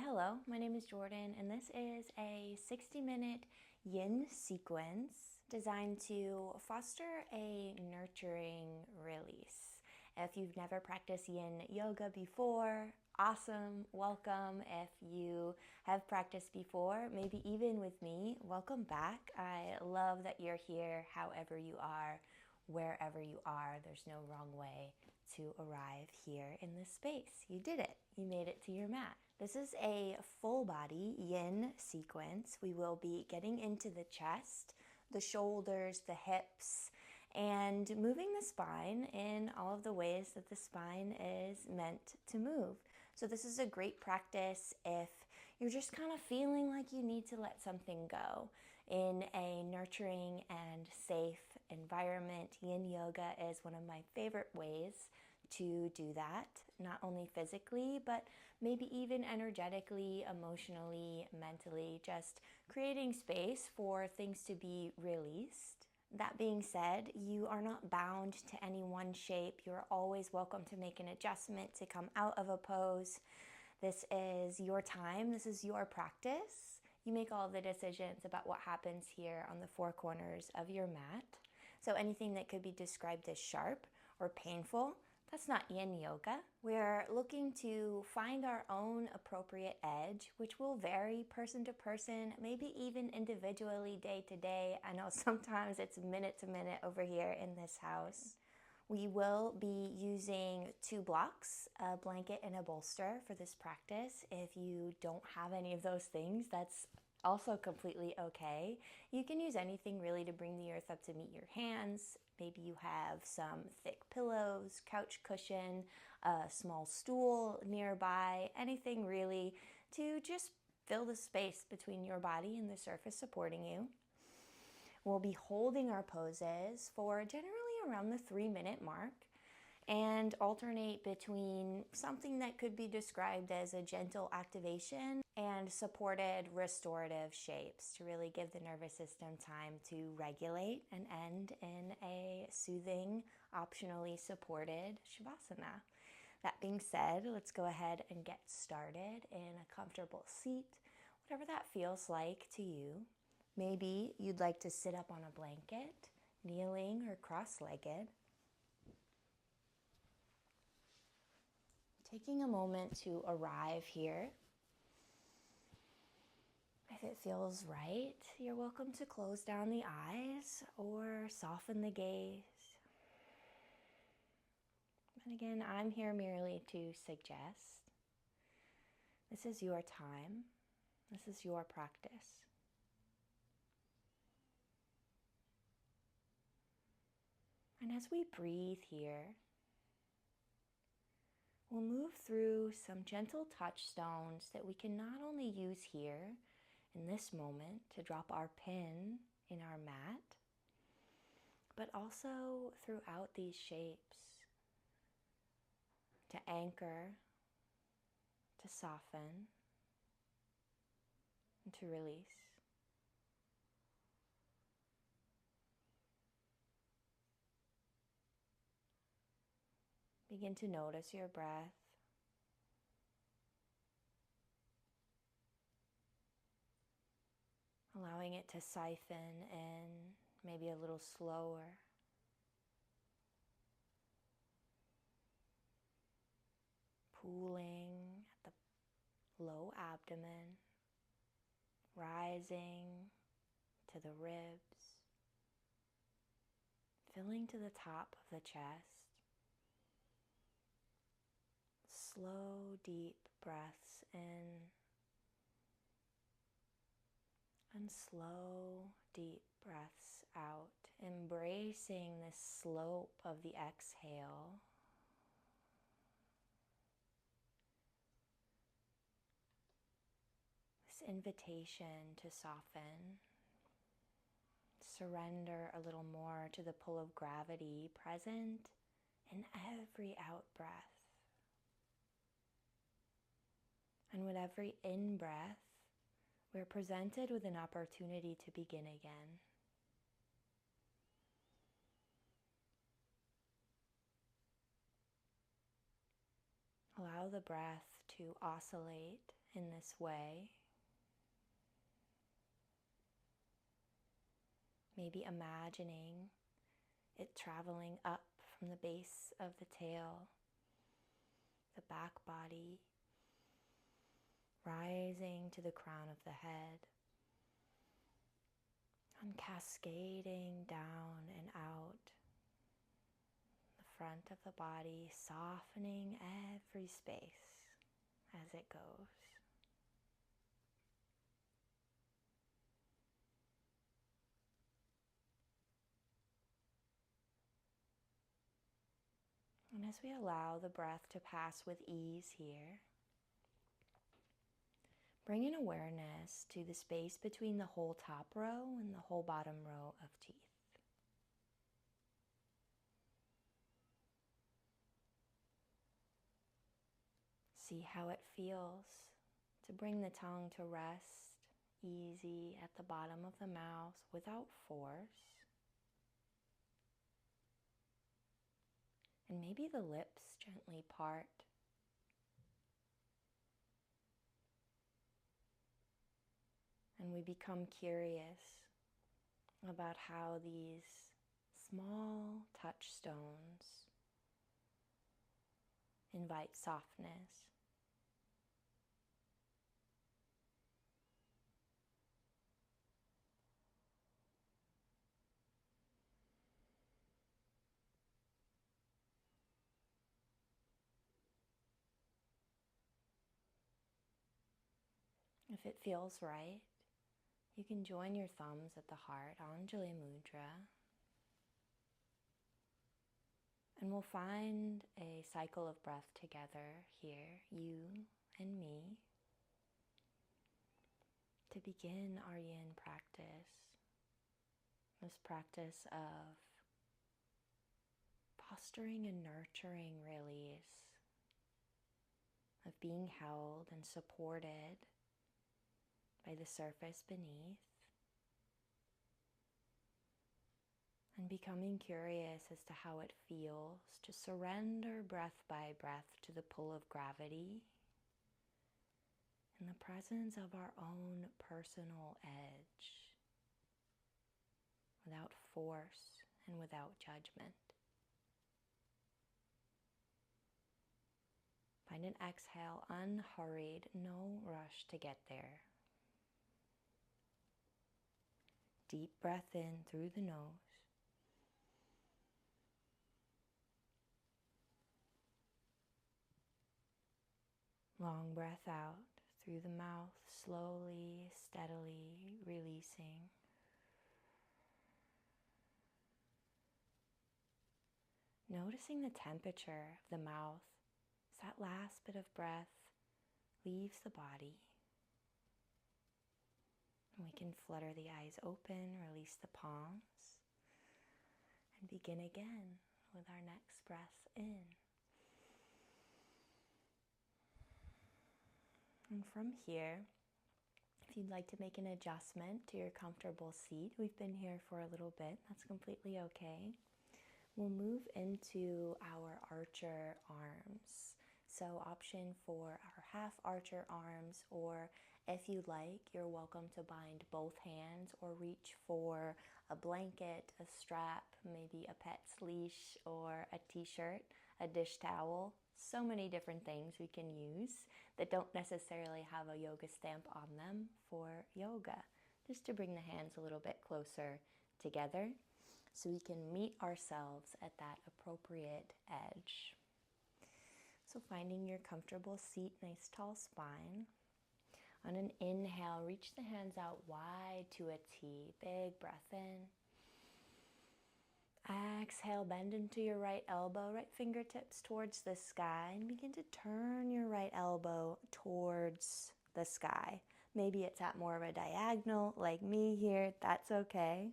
Hello, my name is Jordan, and this is a 60-minute yin sequence designed to foster a nurturing release. If you've never practiced yin yoga before, awesome, welcome. If you have practiced before, maybe even with me, welcome back. I love that you're here, however you are, wherever you are. There's no wrong way to arrive here in this space. You did it. You made it to your mat. This is a full body yin sequence. We will be getting into the chest, the shoulders, the hips, and moving the spine in all of the ways that the spine is meant to move. So this is a great practice if you're just kind of feeling like you need to let something go in a nurturing and safe environment. Yin yoga is one of my favorite ways to do that, not only physically, but maybe even energetically, emotionally, mentally, just creating space for things to be released. That being said, you are not bound to any one shape. You're always welcome to make an adjustment, to come out of a pose. This is your time. This is your practice. You make all the decisions about what happens here on the four corners of your mat. So anything that could be described as sharp or painful, that's not yin yoga. We're looking to find our own appropriate edge, which will vary person to person, maybe even individually, day to day. I know sometimes it's minute to minute over here in this house. We will be using 2 blocks, a blanket and a bolster for this practice. If you don't have any of those things, that's also completely okay. You can use anything really to bring the earth up to meet your hands. Maybe you have some thick pillows, couch cushion, a small stool nearby, anything really to just fill the space between your body and the surface supporting you. We'll be holding our poses for generally around the 3-minute mark and alternate between something that could be described as a gentle activation and supported restorative shapes to really give the nervous system time to regulate and end in a soothing, optionally supported Savasana. That being said, let's go ahead and get started in a comfortable seat, whatever that feels like to you. Maybe you'd like to sit up on a blanket, kneeling or cross-legged. Taking a moment to arrive here. If it feels right, you're welcome to close down the eyes or soften the gaze. And again, I'm here merely to suggest. This is your time. This is your practice. And as we breathe here, we'll move through some gentle touchstones that we can not only use here in this moment to drop our pin in our mat, but also throughout these shapes to anchor, to soften, and to release. Begin to notice your breath. Allowing it to siphon in, maybe a little slower. Pooling at the low abdomen, rising to the ribs, filling to the top of the chest. Slow, deep breaths in and slow, deep breaths out, embracing this slope of the exhale. This invitation to soften, surrender a little more to the pull of gravity present in every out breath. And with every in-breath, we're presented with an opportunity to begin again. Allow the breath to oscillate in this way. Maybe imagining it traveling up from the base of the tail, the back body, rising to the crown of the head, and cascading down and out the front of the body, softening every space as it goes. And as we allow the breath to pass with ease here, bring in awareness to the space between the whole top row and the whole bottom row of teeth. See how it feels to bring the tongue to rest easy at the bottom of the mouth without force. And maybe the lips gently part. And we become curious about how these small touchstones invite softness. If it feels right, you can join your thumbs at the heart, Anjali Mudra. And we'll find a cycle of breath together here, you and me, to begin our Yin practice. This practice of fostering and nurturing release, of being held and supported by the surface beneath, and becoming curious as to how it feels to surrender breath by breath to the pull of gravity in the presence of our own personal edge, without force and without judgment. Find an exhale, unhurried, no rush to get there. Deep breath in through the nose. Long breath out through the mouth, slowly, steadily releasing. Noticing the temperature of the mouth as that last bit of breath leaves the body. And we can flutter the eyes open, release the palms, and begin again with our next breath in. And from here, if you'd like to make an adjustment to your comfortable seat, we've been here for a little bit, that's completely okay. We'll move into our archer arms. So option for our half archer arms, or if you'd like, you're welcome to bind both hands or reach for a blanket, a strap, maybe a pet's leash or a t-shirt, a dish towel. So many different things we can use that don't necessarily have a yoga stamp on them for yoga, just to bring the hands a little bit closer together so we can meet ourselves at that appropriate edge. So finding your comfortable seat, nice tall spine. On an inhale, reach the hands out wide to a T. Big breath in. Exhale, bend into your right elbow, right fingertips towards the sky, and begin to turn your right elbow towards the sky. Maybe it's at more of a diagonal like me here, that's okay.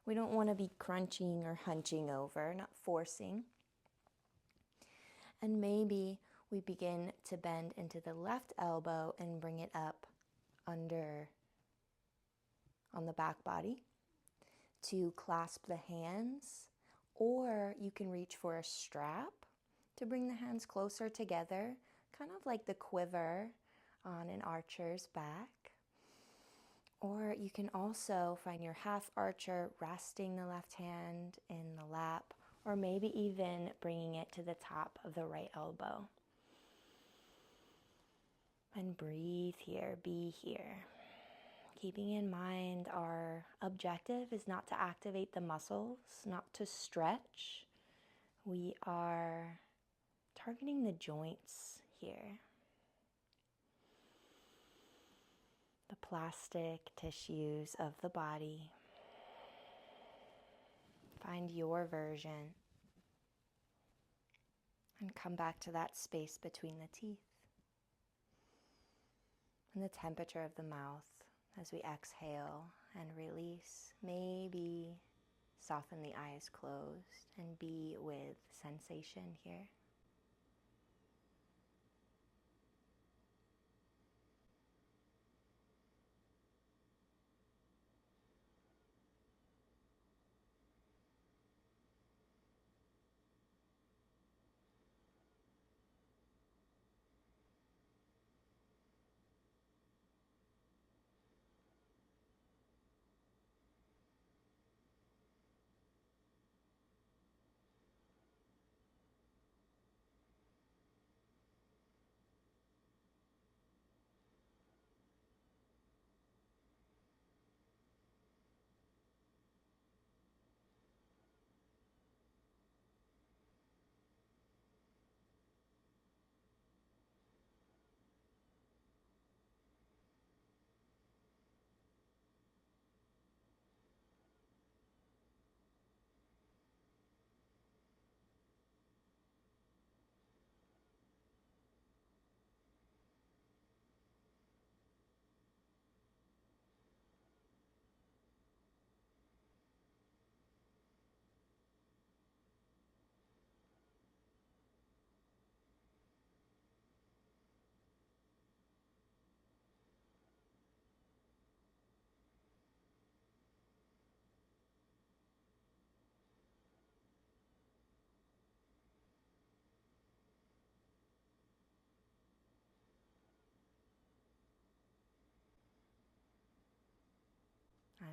We don't want to be crunching or hunching over, not forcing. And maybe we begin to bend into the left elbow and bring it up under on the back body to clasp the hands, or you can reach for a strap to bring the hands closer together, kind of like the quiver on an archer's back. Or you can also find your half archer resting the left hand in the lap, or maybe even bringing it to the top of the right elbow. And breathe here, be here. Keeping in mind our objective is not to activate the muscles, not to stretch. We are targeting the joints here. The plastic tissues of the body. Find your version and come back to that space between the teeth and the temperature of the mouth as we exhale and release. Maybe soften the eyes closed and be with sensation here.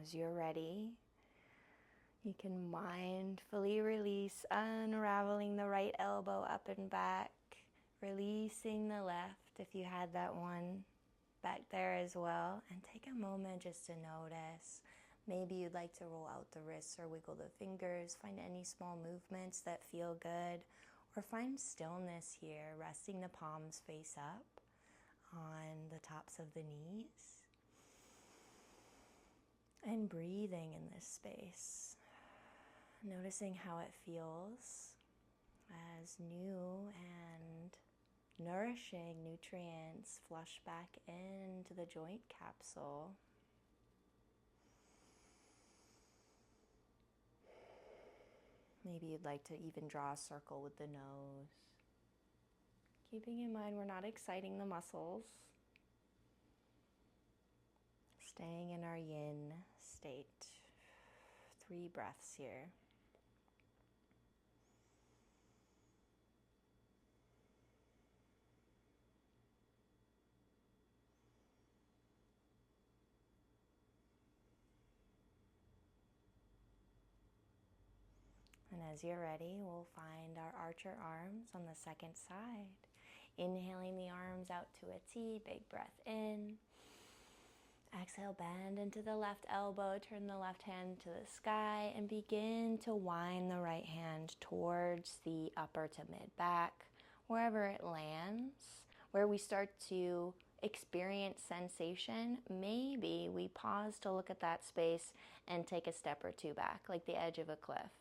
As you're ready, you can mindfully release, unraveling the right elbow up and back, releasing the left if you had that one back there as well. And take a moment just to notice. Maybe you'd like to roll out the wrists or wiggle the fingers. Find any small movements that feel good. Or find stillness here, resting the palms face up on the tops of the knees. And breathing in this space. Noticing how it feels as new and nourishing nutrients flush back into the joint capsule. Maybe you'd like to even draw a circle with the nose. Keeping in mind we're not exciting the muscles. Staying in our yin state. 3 breaths here. And as you're ready, we'll find our archer arms on the second side. Inhaling the arms out to a T, big breath in. Exhale, bend into the left elbow, turn the left hand to the sky, and begin to wind the right hand towards the upper to mid back, wherever it lands, where we start to experience sensation. Maybe we pause to look at that space and take a step or 2 back, like the edge of a cliff.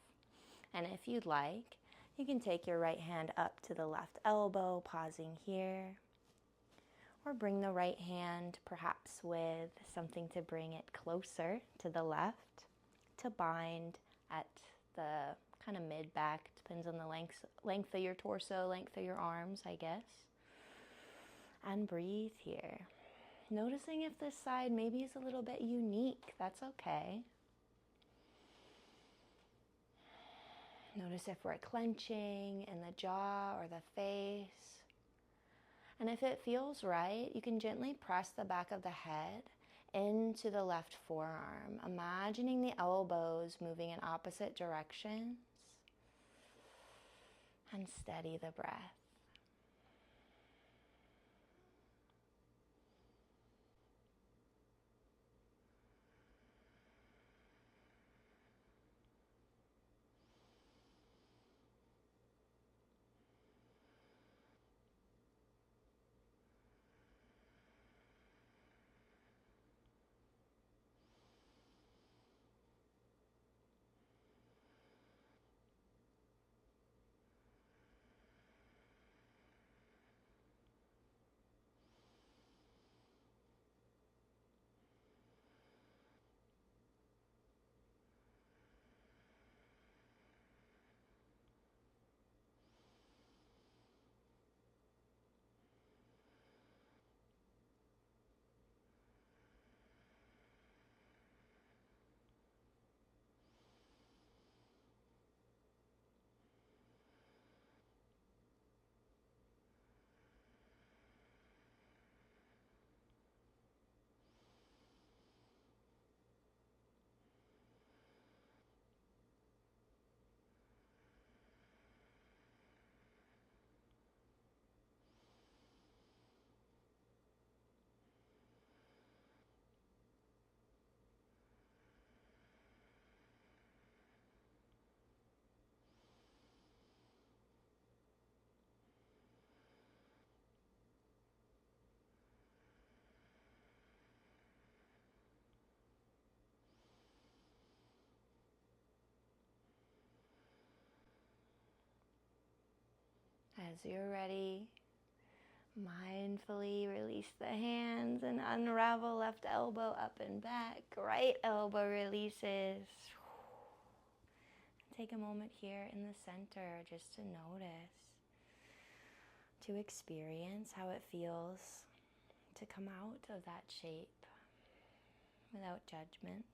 And if you'd like, you can take your right hand up to the left elbow, pausing here. Or bring the right hand perhaps with something to bring it closer to the left to bind at the kind of mid-back. Depends on the length of your torso, length of your arms, I guess. And breathe here. Noticing if this side maybe is a little bit unique. That's okay. Notice if we're clenching in the jaw or the face. And if it feels right, you can gently press the back of the head into the left forearm, imagining the elbows moving in opposite directions, and steady the breath. As you're ready, mindfully release the hands and unravel left elbow up and back. Right elbow releases. Take a moment here in the center just to notice, to experience how it feels to come out of that shape without judgment.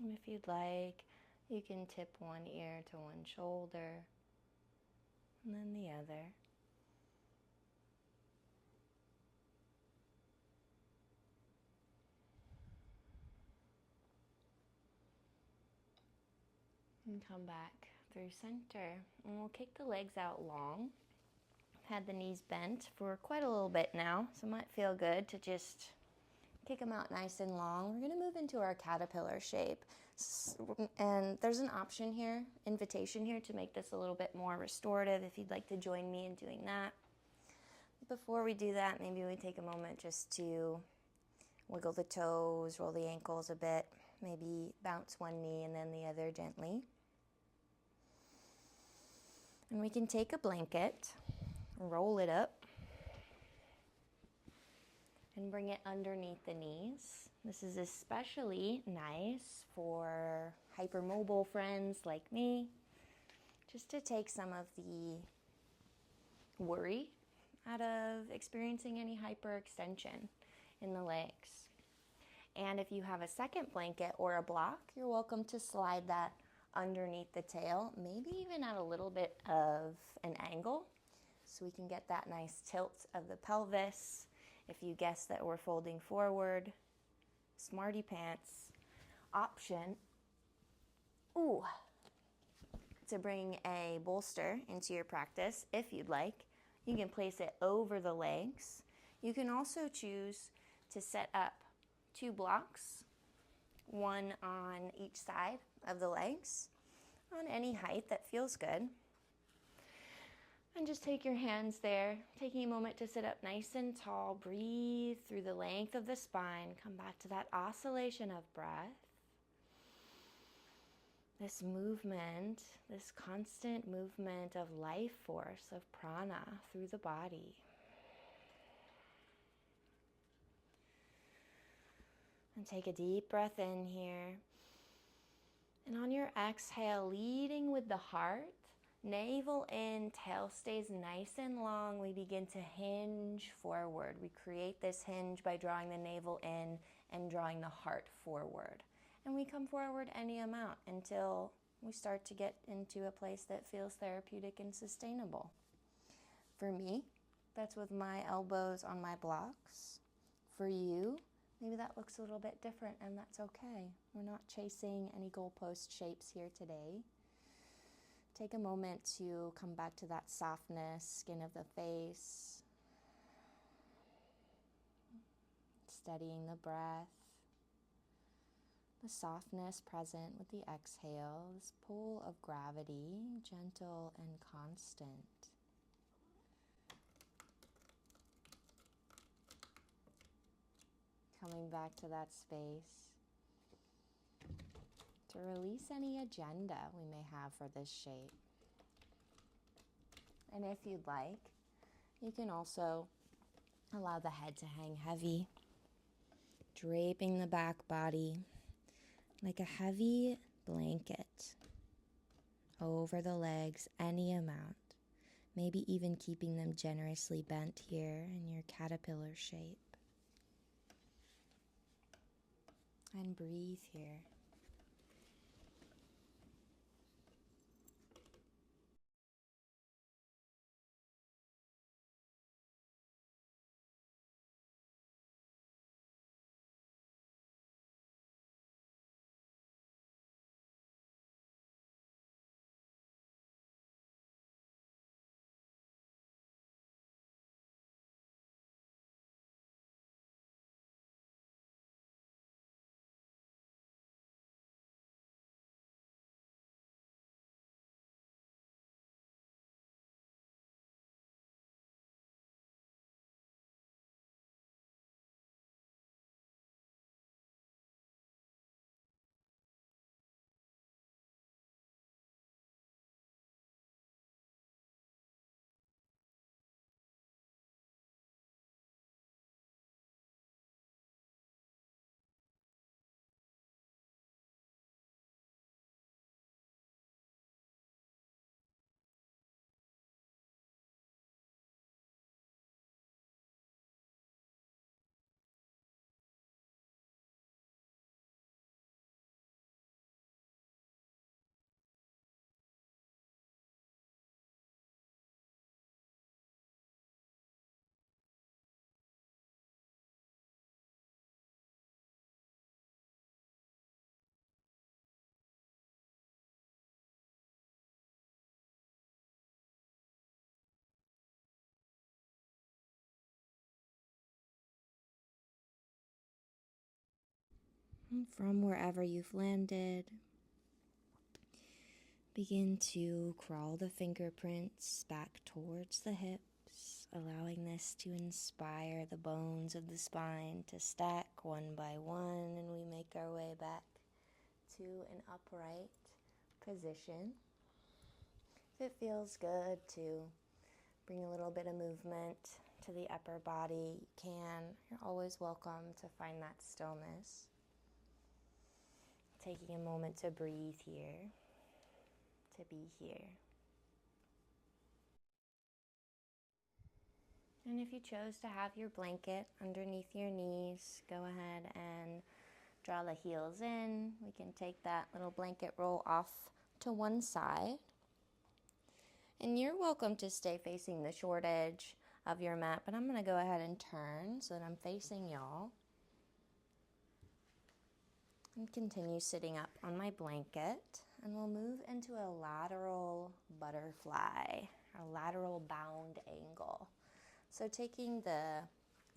And if you'd like, you can tip one ear to one shoulder and then the other. And come back through center. And we'll kick the legs out long. I've had the knees bent for quite a little bit now, so it might feel good to just kick them out nice and long. We're going to move into our caterpillar shape. And there's an option here, invitation here, to make this a little bit more restorative if you'd like to join me in doing that. Before we do that, maybe we take a moment just to wiggle the toes, roll the ankles a bit, maybe bounce one knee and then the other gently. And we can take a blanket, roll it up, and bring it underneath the knees. This is especially nice for hypermobile friends like me, just to take some of the worry out of experiencing any hyperextension in the legs. And if you have a second blanket or a block, you're welcome to slide that underneath the tail, maybe even at a little bit of an angle, so we can get that nice tilt of the pelvis. If you guess that we're folding forward, smarty pants option. To bring a bolster into your practice, if you'd like, you can place it over the legs. You can also choose to set up 2 blocks, one on each side of the legs, on any height that feels good. And just take your hands there, taking a moment to sit up nice and tall. Breathe through the length of the spine. Come back to that oscillation of breath. This movement, this constant movement of life force, of prana through the body. And take a deep breath in here. And on your exhale, leading with the heart, navel in, tail stays nice and long. We begin to hinge forward. We create this hinge by drawing the navel in and drawing the heart forward. And we come forward any amount until we start to get into a place that feels therapeutic and sustainable. For me, that's with my elbows on my blocks. For you, maybe that looks a little bit different, and that's okay. We're not chasing any goalpost shapes here today. Take a moment to come back to that softness, skin of the face, steadying the breath, the softness present with the exhale, this pull of gravity, gentle and constant. Coming back to that space to release any agenda we may have for this shape. And if you'd like, you can also allow the head to hang heavy, draping the back body like a heavy blanket over the legs, any amount. Maybe even keeping them generously bent here in your caterpillar shape. And breathe here. And from wherever you've landed, begin to crawl the fingerprints back towards the hips, allowing this to inspire the bones of the spine to stack one by one, and we make our way back to an upright position. If it feels good to bring a little bit of movement to the upper body, you can. You're always welcome to find that stillness. Taking a moment to breathe here, to be here. And if you chose to have your blanket underneath your knees, go ahead and draw the heels in. We can take that little blanket roll off to one side. And you're welcome to stay facing the short edge of your mat, but I'm going to go ahead and turn so that I'm facing y'all. And continue sitting up on my blanket, and we'll move into a lateral butterfly, a lateral bound angle. So taking the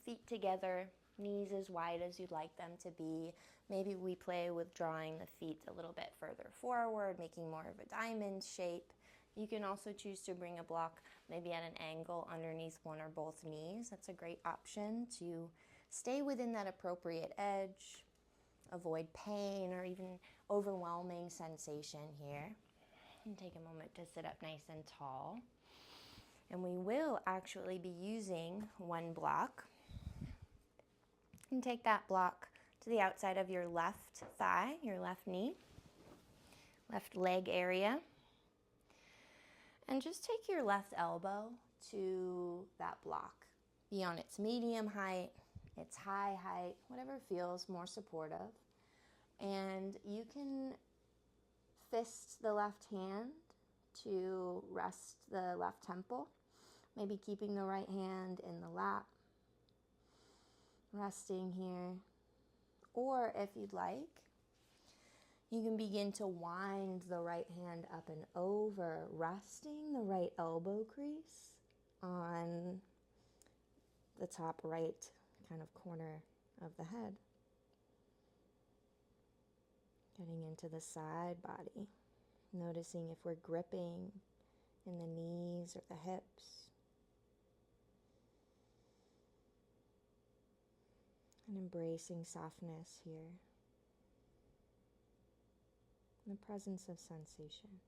feet together, knees as wide as you'd like them to be. Maybe we play with drawing the feet a little bit further forward, making more of a diamond shape. You can also choose to bring a block maybe at an angle underneath one or both knees. That's a great option to stay within that appropriate edge. Avoid pain or even overwhelming sensation here. And take a moment to sit up nice and tall. And we will actually be using one block. And take that block to the outside of your left thigh, your left knee, left leg area. And just take your left elbow to that block. Be on its medium height, its high height, whatever feels more supportive. And you can fist the left hand to rest the left temple. Maybe keeping the right hand in the lap, resting here. Or if you'd like, you can begin to wind the right hand up and over, resting the right elbow crease on the top right kind of corner of the head. Getting into the side body, noticing if we're gripping in the knees or the hips. And embracing softness here. The presence of sensation.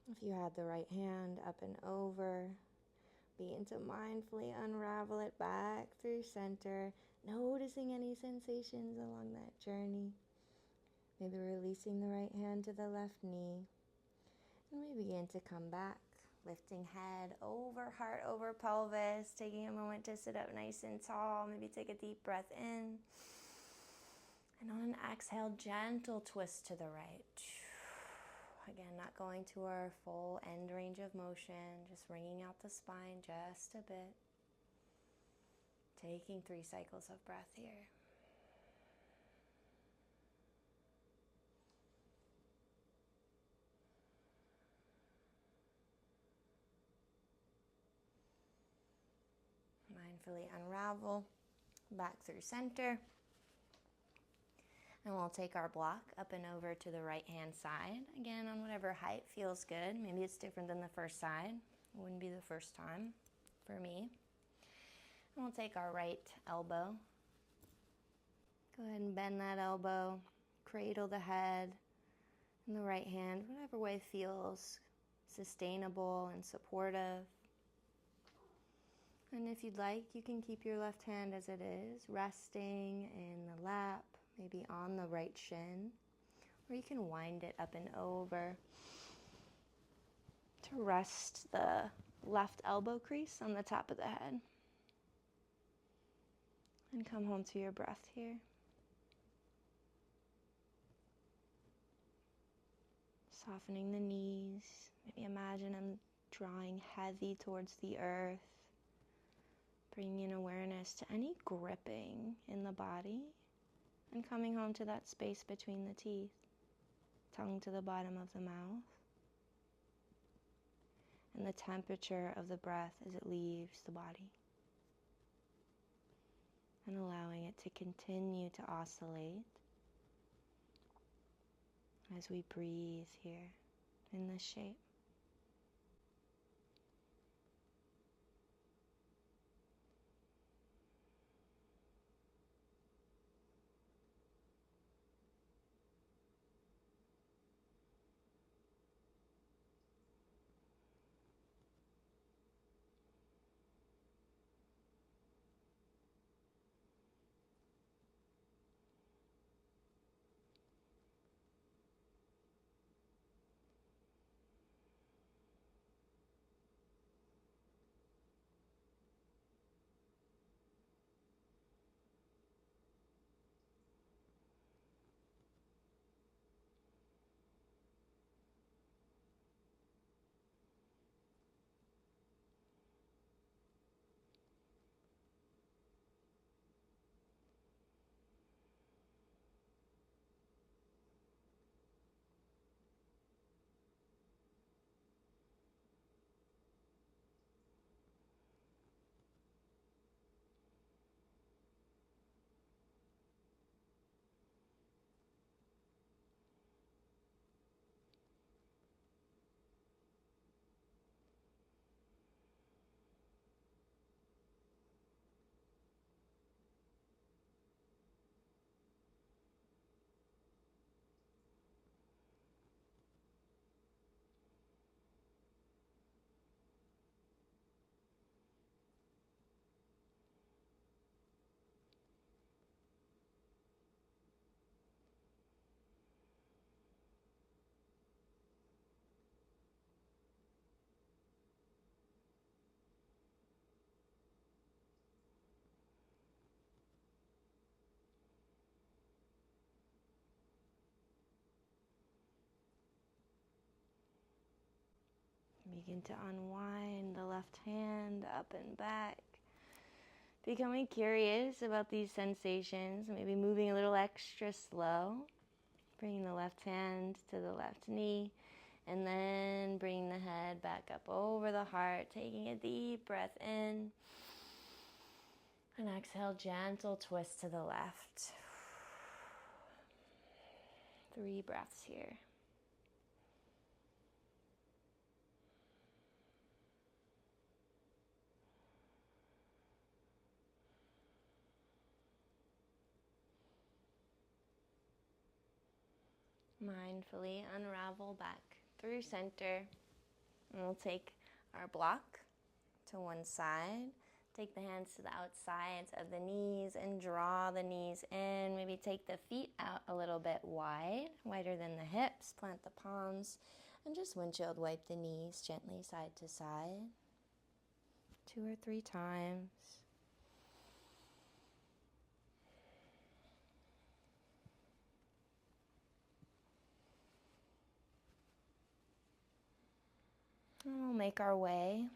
If you had the right hand up and over, begin to mindfully unravel it back through center, noticing any sensations along that journey. Maybe releasing the right hand to the left knee. And we begin to come back, lifting head over heart, over pelvis, taking a moment to sit up nice and tall. Maybe take a deep breath in. And on an exhale, gentle twist to the right. Again, not going to our full end range of motion, just wringing out the spine just a bit. Taking 3 cycles of breath here. Mindfully unravel back through center. And we'll take our block up and over to the right hand side. Again, on whatever height feels good. Maybe it's different than the first side. It wouldn't be the first time for me. And we'll take our right elbow. Go ahead and bend that elbow. Cradle the head in the right hand, whatever way feels sustainable and supportive. And if you'd like, you can keep your left hand as it is, resting in the lap, maybe on the right shin, or you can wind it up and over to rest the left elbow crease on the top of the head. And come home to your breath here. Softening the knees, maybe imagine them drawing heavy towards the earth. Bringing in awareness to any gripping in the body and coming home to that space between the teeth, tongue to the bottom of the mouth, and the temperature of the breath as it leaves the body. and allowing it to continue to oscillate as we breathe here in this shape. Begin to unwind the left hand up and back. Becoming curious about these sensations, maybe moving a little extra slow. Bringing the left hand to the left knee, and then bringing the head back up over the heart, taking a deep breath in. And exhale, gentle twist to the left. 3 breaths here. Mindfully unravel back through center. And we'll take our block to one side. Take the hands to the outsides of the knees and draw the knees in. Maybe take the feet out a little bit wide, wider than the hips. Plant the palms and just windshield wipe the knees gently side to side. 2 or 3 times. And we'll make our way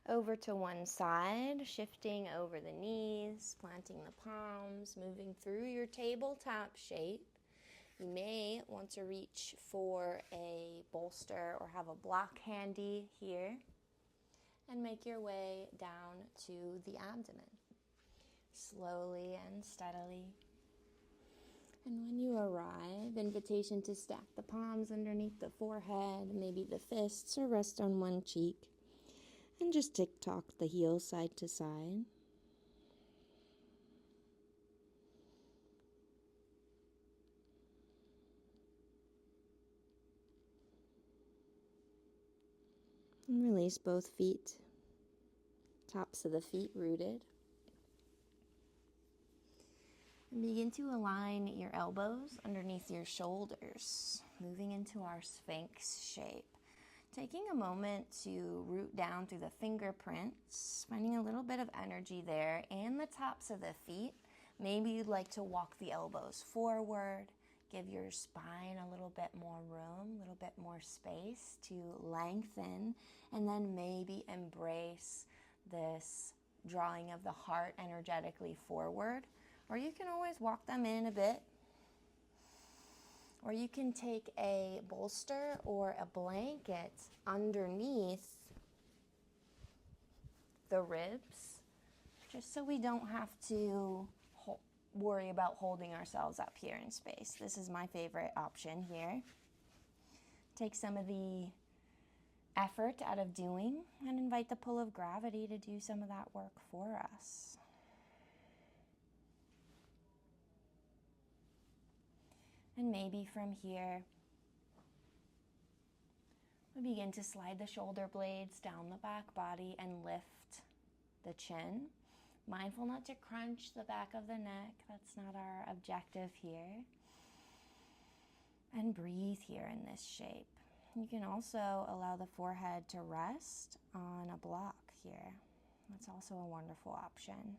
over to one side, shifting over the knees, planting the palms, moving through your tabletop shape. You may want to reach for a bolster or have a block handy here, and make your way down to the abdomen, slowly and steadily. And when you arrive, invitation to stack the palms underneath the forehead, maybe the fists, or rest on one cheek. And just tick-tock the heels side to side. And release both feet, tops of the feet rooted. And begin to align your elbows underneath your shoulders, moving into our Sphinx shape. Taking a moment to root down through the fingerprints, finding a little bit of energy there, and the tops of the feet. Maybe you'd like to walk the elbows forward, give your spine a little bit more room, a little bit more space to lengthen, and then maybe embrace this drawing of the heart energetically forward. Or you can always walk them in a bit. Or you can take a bolster or a blanket underneath the ribs just so we don't have to worry about holding ourselves up here in space. This is my favorite option here. Take some of the effort out of doing and invite the pull of gravity to do some of that work for us. And maybe from here, we begin to slide the shoulder blades down the back body and lift the chin. Mindful not to crunch the back of the neck. That's not our objective here. And breathe here in this shape. You can also allow the forehead to rest on a block here. That's also a wonderful option.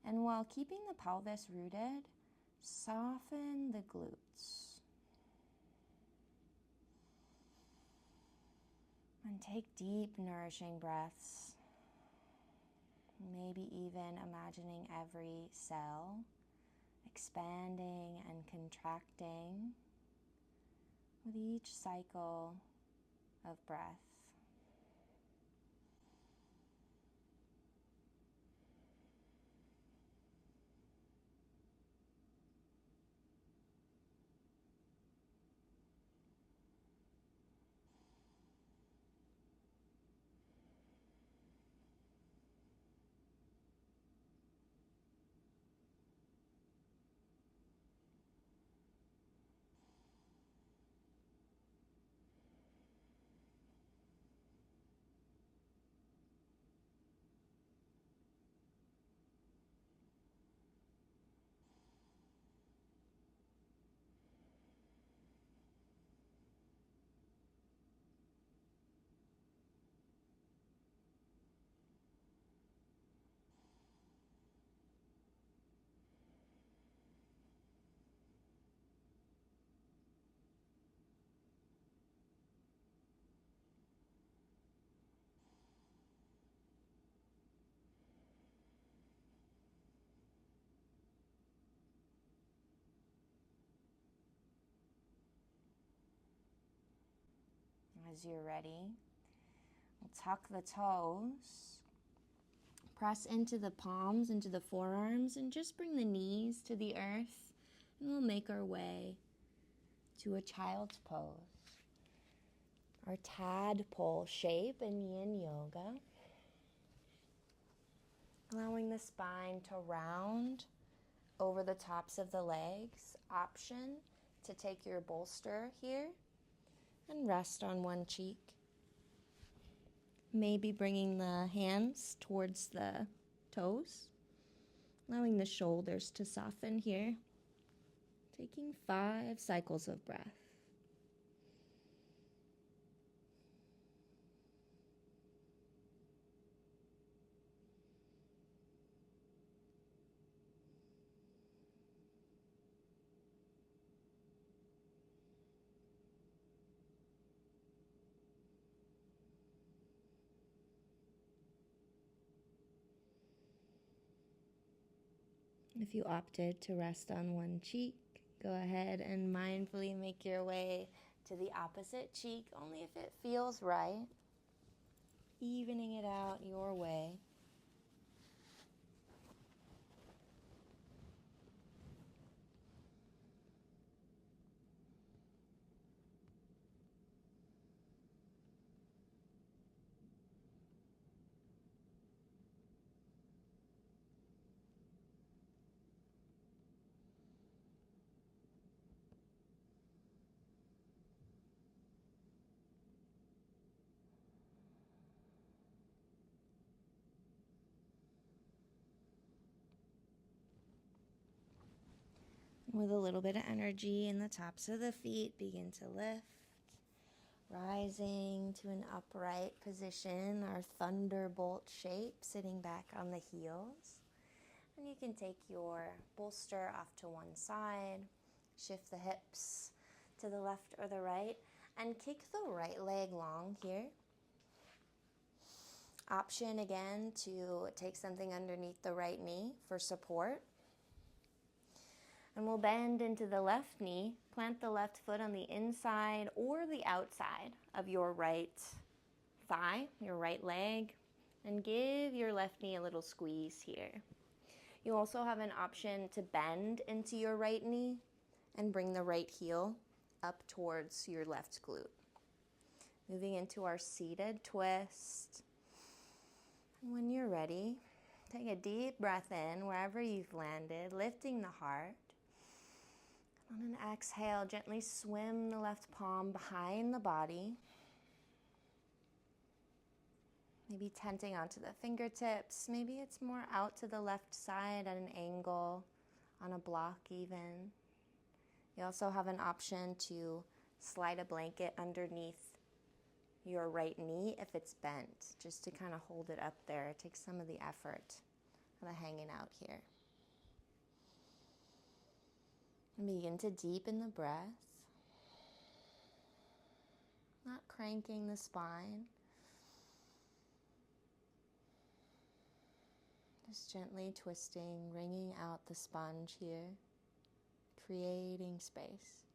And while keeping the pelvis rooted, soften the glutes. And take deep, nourishing breaths. Maybe even imagining every cell expanding and contracting with each cycle of breath. As you're ready, we'll tuck the toes, press into the palms, into the forearms, and just bring the knees to the earth, and we'll make our way to a child's pose, our tadpole shape in Yin Yoga, allowing the spine to round over the tops of the legs. Option to take your bolster here and rest on one cheek. Maybe bringing the hands towards the toes, allowing the shoulders to soften here. Taking 5 cycles of breath. If you opted to rest on one cheek, go ahead and mindfully make your way to the opposite cheek, only if it feels right, evening it out your way. With a little bit of energy in the tops of the feet, begin to lift, rising to an upright position, our thunderbolt shape, sitting back on the heels. And you can take your bolster off to one side, shift the hips to the left or the right, and kick the right leg long here. Option again to take something underneath the right knee for support. And we'll bend into the left knee, plant the left foot on the inside or the outside of your right thigh, your right leg. And give your left knee a little squeeze here. You also have an option to bend into your right knee and bring the right heel up towards your left glute. Moving into our seated twist. And when you're ready, take a deep breath in wherever you've landed, lifting the heart. On an exhale, gently swim the left palm behind the body. Maybe tenting onto the fingertips. Maybe it's more out to the left side at an angle, on a block even. You also have an option to slide a blanket underneath your right knee if it's bent, just to kind of hold it up there. It takes some of the effort of the hanging out here. And begin to deepen the breath, not cranking the spine. Just gently twisting, wringing out the sponge here, creating space.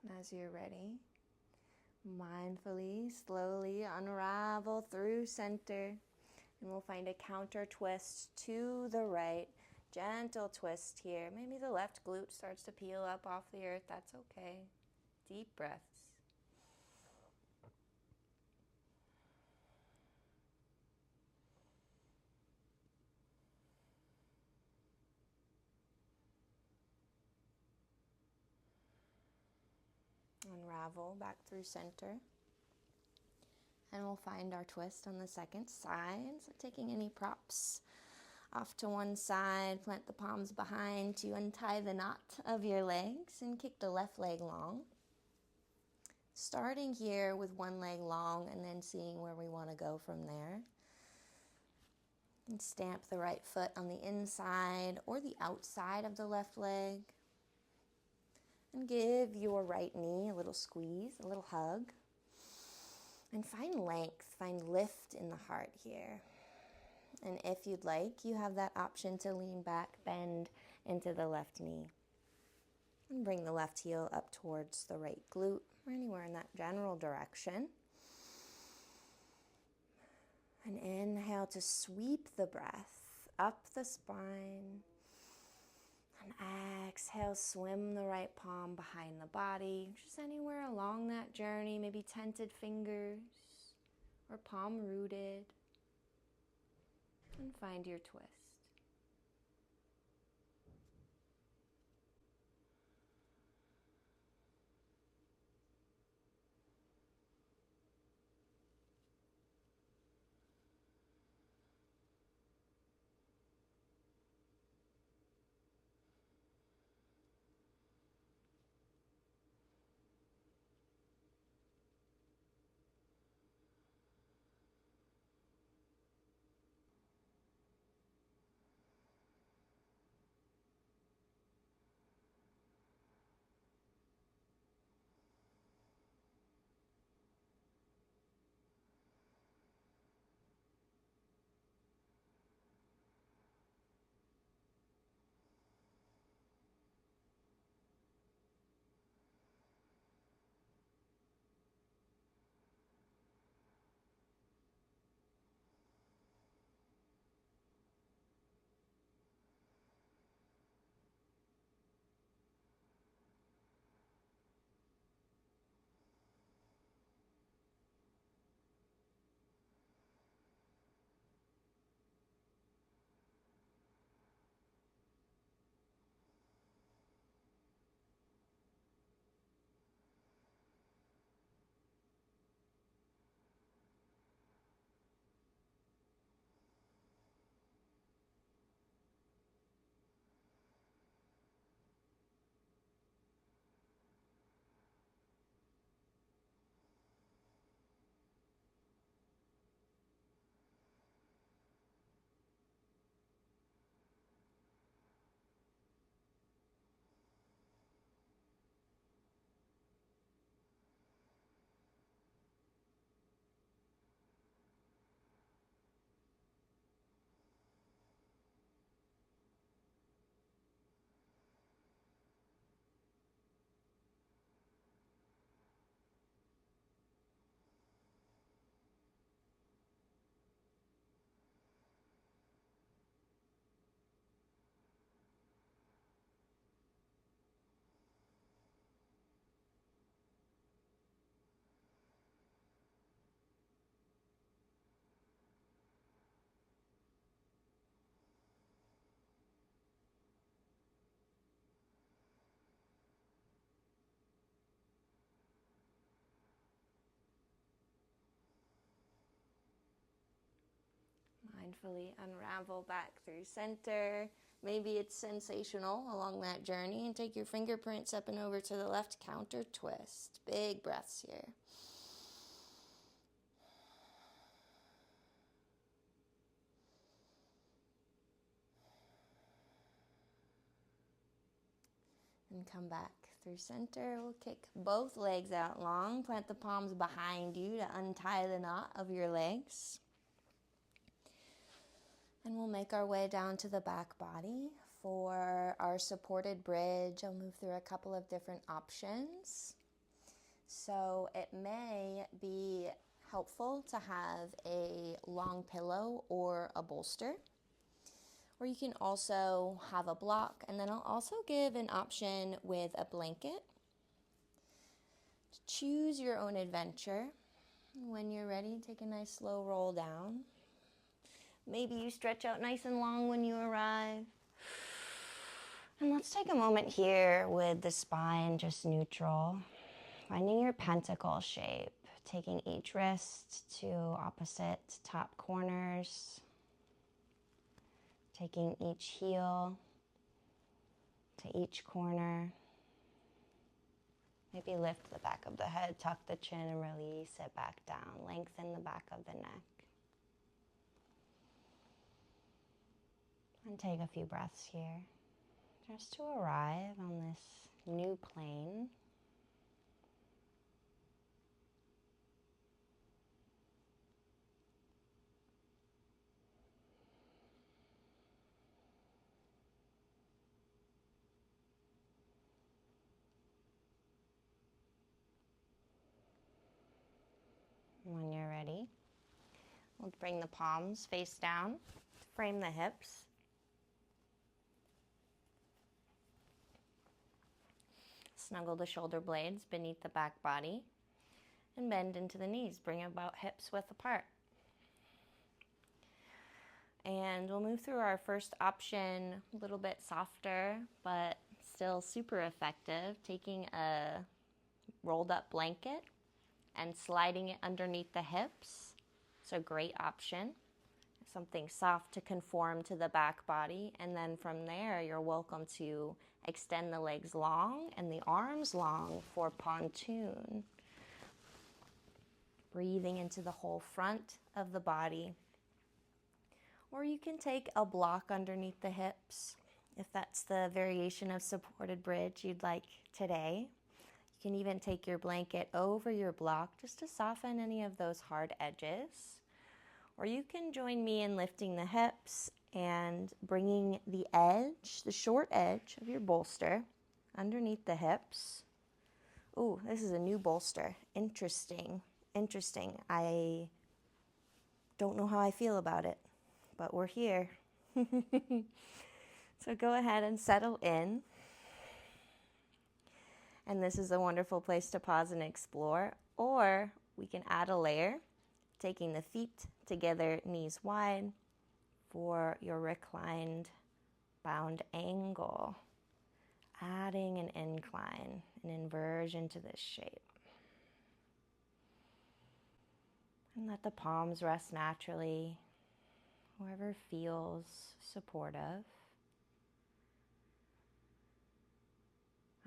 And as you're ready, mindfully, slowly unravel through center, and we'll find a counter twist to the right. Gentle twist here. Maybe the left glute starts to peel up off the earth. That's okay. Deep breaths. Unravel back through center. And we'll find our twist on the second side. So taking any props off to one side, plant the palms behind to untie the knot of your legs and kick the left leg long. Starting here with one leg long and then seeing where we want to go from there. And stamp the right foot on the inside or the outside of the left leg. And give your right knee a little squeeze, a little hug. And find length, find lift in the heart here. And if you'd like, you have that option to lean back, bend into the left knee. And bring the left heel up towards the right glute, or anywhere in that general direction. And inhale to sweep the breath up the spine. And exhale, swim the right palm behind the body, just anywhere along that journey, maybe tented fingers or palm rooted. And find your twist. Mindfully unravel back through center. Maybe it's sensational along that journey, and take your fingerprints up and over to the left, counter twist. Big breaths here. And come back through center. We'll kick both legs out long. Plant the palms behind you to untie the knot of your legs. And we'll make our way down to the back body. For our supported bridge, I'll move through a couple of different options. So it may be helpful to have a long pillow or a bolster. Or you can also have a block. And then I'll also give an option with a blanket. Choose your own adventure. When you're ready, take a nice slow roll down. Maybe you stretch out nice and long when you arrive. And let's take a moment here with the spine just neutral. Finding your pentacle shape. Taking each wrist to opposite top corners. Taking each heel to each corner. Maybe lift the back of the head, tuck the chin, and release it back down. Lengthen the back of the neck. And take a few breaths here, just to arrive on this new plane. When you're ready, we'll bring the palms face down, frame the hips. Snuggle the shoulder blades beneath the back body and bend into the knees. Bring about hips width apart. And we'll move through our first option, a little bit softer, but still super effective. Taking a rolled up blanket and sliding it underneath the hips. It's a great option. Something soft to conform to the back body. And then from there, you're welcome to extend the legs long and the arms long for pontoon. Breathing into the whole front of the body. Or you can take a block underneath the hips, if that's the variation of supported bridge you'd like today. You can even take your blanket over your block just to soften any of those hard edges. Or you can join me in lifting the hips and bringing the edge, the short edge of your bolster underneath the hips. Ooh, this is a new bolster. Interesting. I don't know how I feel about it, but we're here. So go ahead and settle in. And this is a wonderful place to pause and explore. Or we can add a layer, taking the feet together, knees wide, for your reclined bound angle. Adding an incline, an inversion to this shape. And let the palms rest naturally, wherever feels supportive.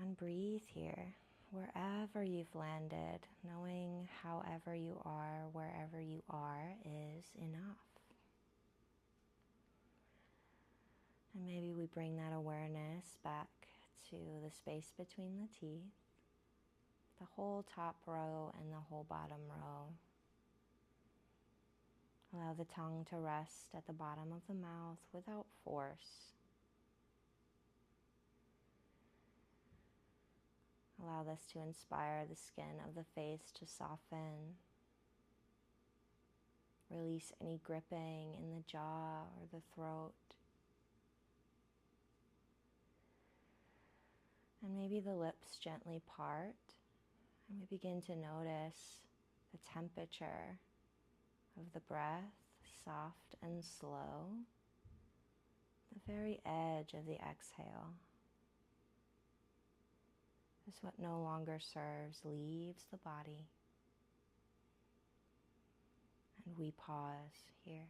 And breathe here, wherever you've landed, knowing however you are, wherever you are is enough. And maybe we bring that awareness back to the space between the teeth, the whole top row and the whole bottom row. Allow the tongue to rest at the bottom of the mouth without force. Allow this to inspire the skin of the face to soften. Release any gripping in the jaw or the throat. And maybe the lips gently part. And we begin to notice the temperature of the breath, soft and slow. The very edge of the exhale. As what no longer serves leaves the body. And we pause here.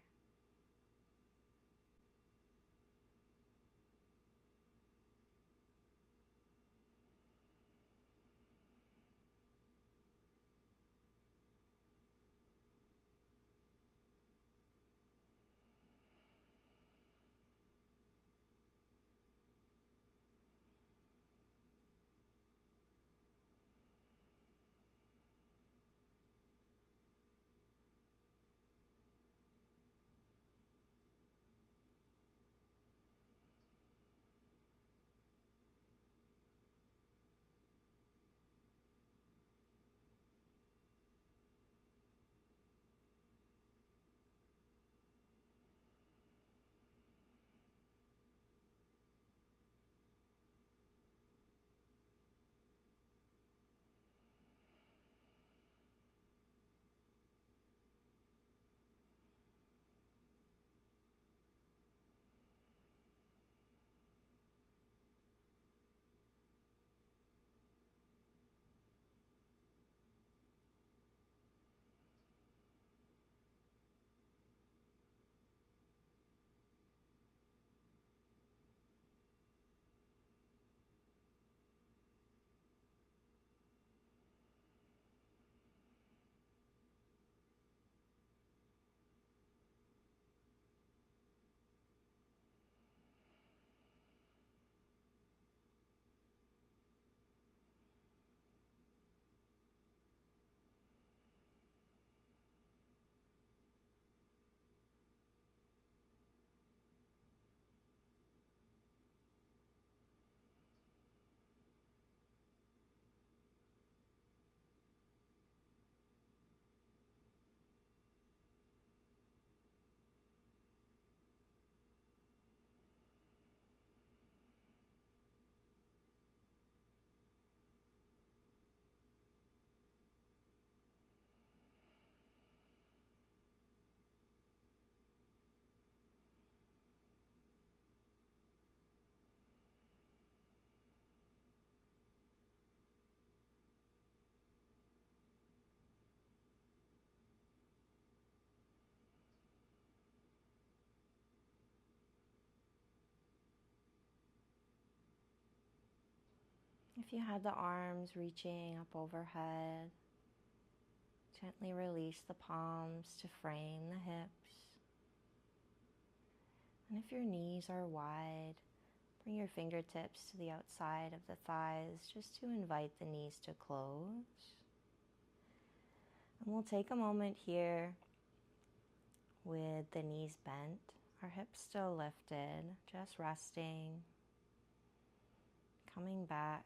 If you had the arms reaching up overhead, gently release the palms to frame the hips. And if your knees are wide, bring your fingertips to the outside of the thighs just to invite the knees to close. And we'll take a moment here with the knees bent, our hips still lifted, just resting, coming back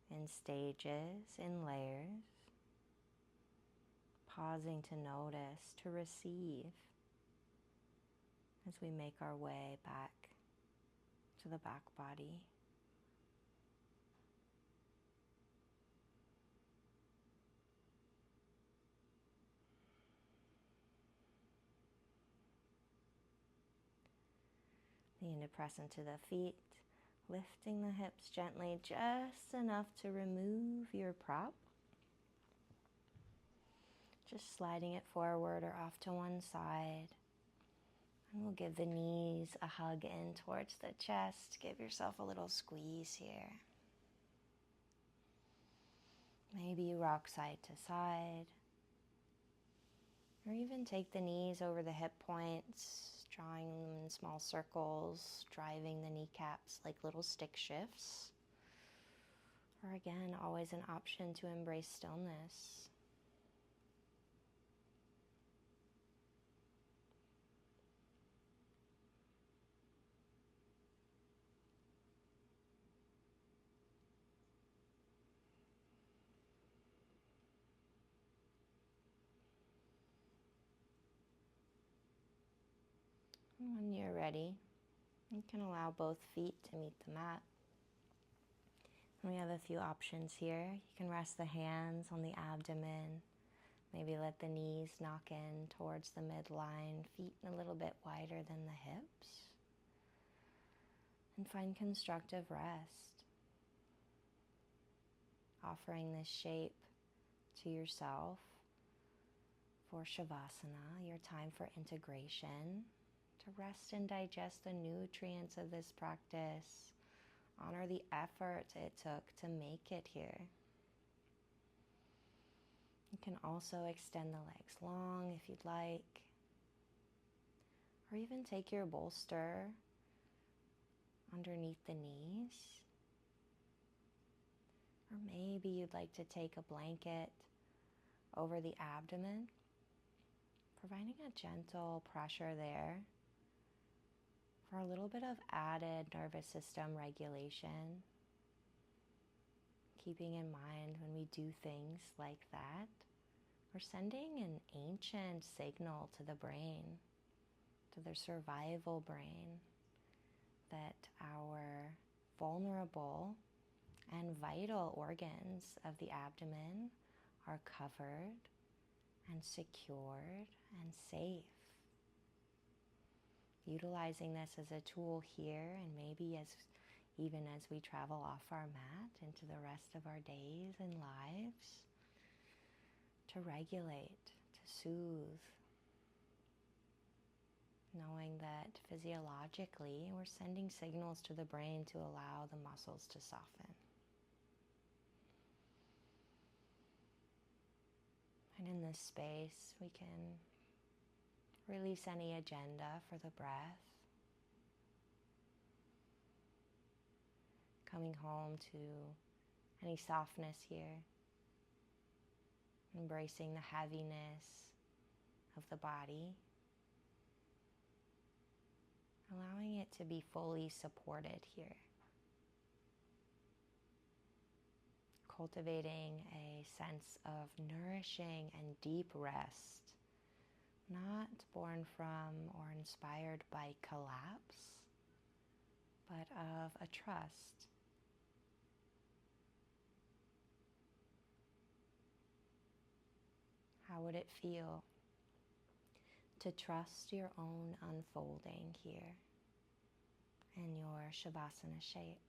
in stages, in layers, pausing to notice, to receive as we make our way back to the back body. Begin to press into the feet, lifting the hips gently, just enough to remove your prop. Just sliding it forward or off to one side. And we'll give the knees a hug in towards the chest. Give yourself a little squeeze here. Maybe you rock side to side. Or even take the knees over the hip points, drawing them in small circles, driving the kneecaps like little stick shifts. Or again, always an option to embrace stillness. When you're ready, you can allow both feet to meet the mat. And we have a few options here. You can rest the hands on the abdomen. Maybe let the knees knock in towards the midline, feet a little bit wider than the hips. And find constructive rest. Offering this shape to yourself for Savasana, your time for integration. To rest and digest the nutrients of this practice. Honor the effort it took to make it here. You can also extend the legs long if you'd like. Or even take your bolster underneath the knees. Or maybe you'd like to take a blanket over the abdomen, providing a gentle pressure there for a little bit of added nervous system regulation. Keeping in mind when we do things like that, we're sending an ancient signal to the brain, to the survival brain, that our vulnerable and vital organs of the abdomen are covered and secured and safe. Utilizing this as a tool here, and maybe even as we travel off our mat into the rest of our days and lives, to regulate, to soothe, knowing that physiologically we're sending signals to the brain to allow the muscles to soften. And in this space, we can release any agenda for the breath. Coming home to any softness here. Embracing the heaviness of the body. Allowing it to be fully supported here. Cultivating a sense of nourishing and deep rest. Not born from or inspired by collapse, but of a trust. How would it feel to trust your own unfolding here in your Savasana shape?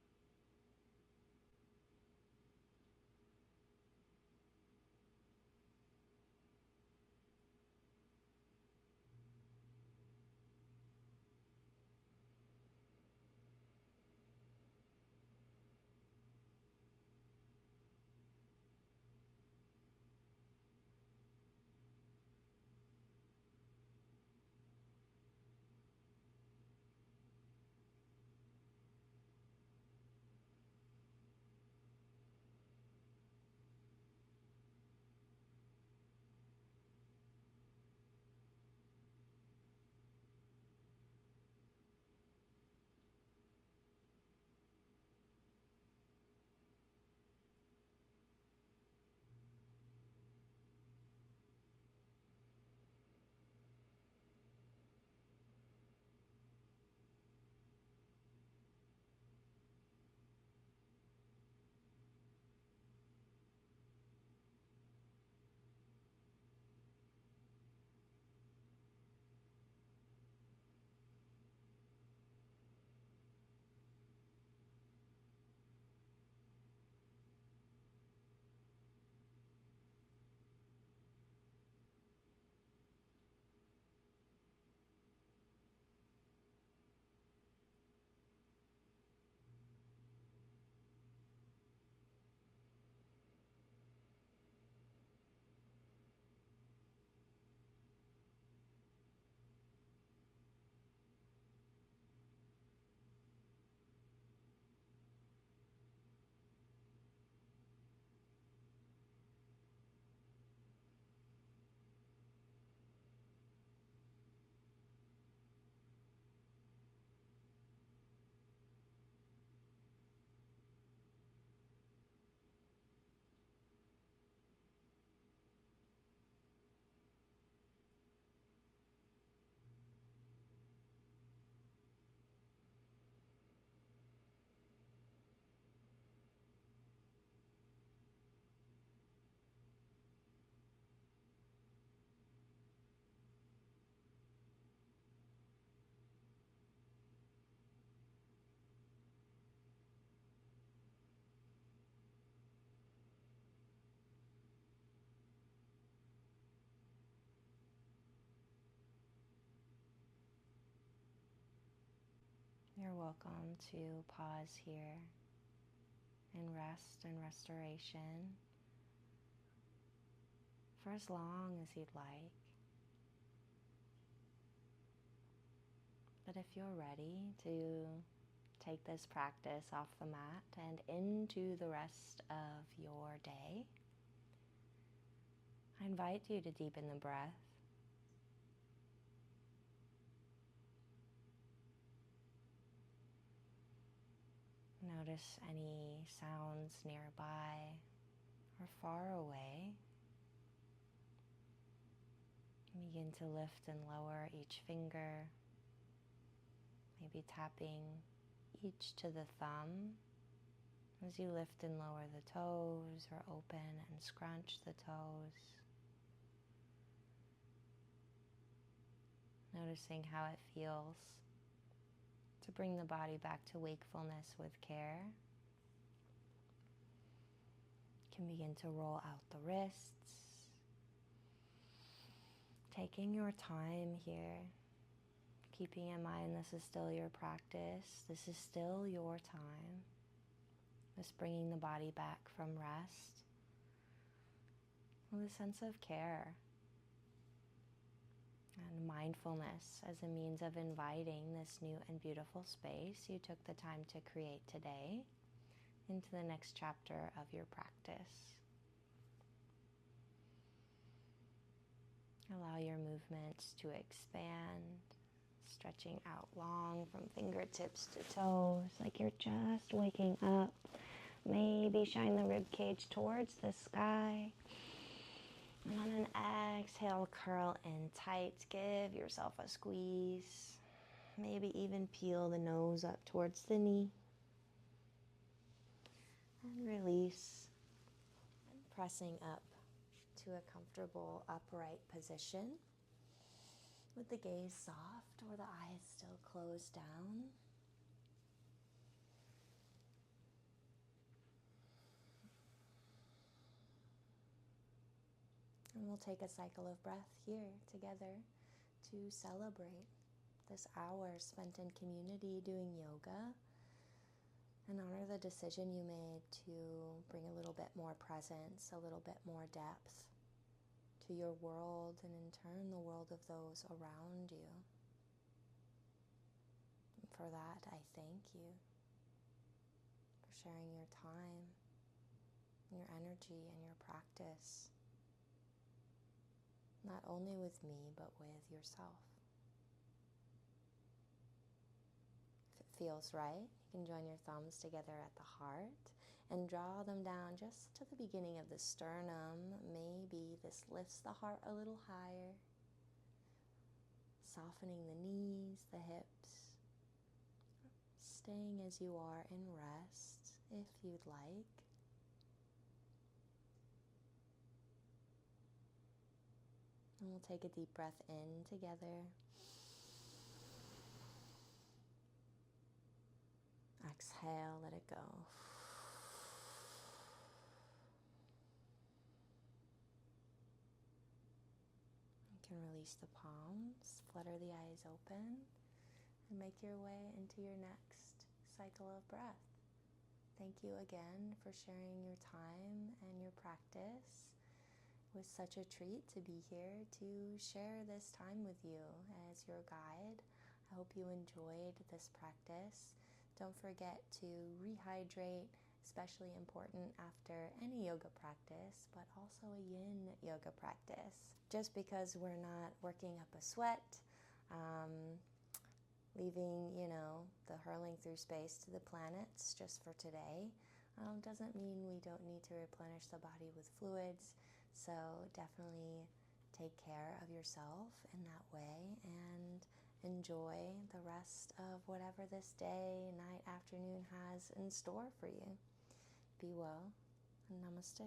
You're welcome to pause here in rest and restoration for as long as you'd like. But if you're ready to take this practice off the mat and into the rest of your day, I invite you to deepen the breath. Notice any sounds nearby or far away. Begin to lift and lower each finger, maybe tapping each to the thumb as you lift and lower the toes or open and scrunch the toes. Noticing how it feels to bring the body back to wakefulness with care. You can begin to roll out the wrists, taking your time here, keeping in mind this is still your practice, this is still your time. Just bringing the body back from rest with a sense of care and mindfulness as a means of inviting this new and beautiful space you took the time to create today into the next chapter of your practice. Allow your movements to expand, stretching out long from fingertips to toes, like you're just waking up. Maybe shine the rib cage towards the sky. And on an exhale, curl in tight. Give yourself a squeeze. Maybe even peel the nose up towards the knee. And release. And pressing up to a comfortable upright position with the gaze soft or the eyes still closed down. And we'll take a cycle of breath here together to celebrate this hour spent in community doing yoga and honor the decision you made to bring a little bit more presence, a little bit more depth to your world and in turn the world of those around you. And for that, I thank you for sharing your time, your energy, and your practice. Not only with me, but with yourself. If it feels right, you can join your thumbs together at the heart and draw them down just to the beginning of the sternum. Maybe this lifts the heart a little higher, softening the knees, the hips, staying as you are in rest if you'd like. And we'll take a deep breath in together. Exhale, let it go. You can release the palms, flutter the eyes open, and make your way into your next cycle of breath. Thank you again for sharing your time and your practice. It was such a treat to be here to share this time with you as your guide. I hope you enjoyed this practice. Don't forget to rehydrate, especially important after any yoga practice, but also a yin yoga practice. Just because we're not working up a sweat, leaving, the hurling through space to the planets just for today, doesn't mean we don't need to replenish the body with fluids. So definitely take care of yourself in that way and enjoy the rest of whatever this day, night, afternoon has in store for you. Be well and namaste.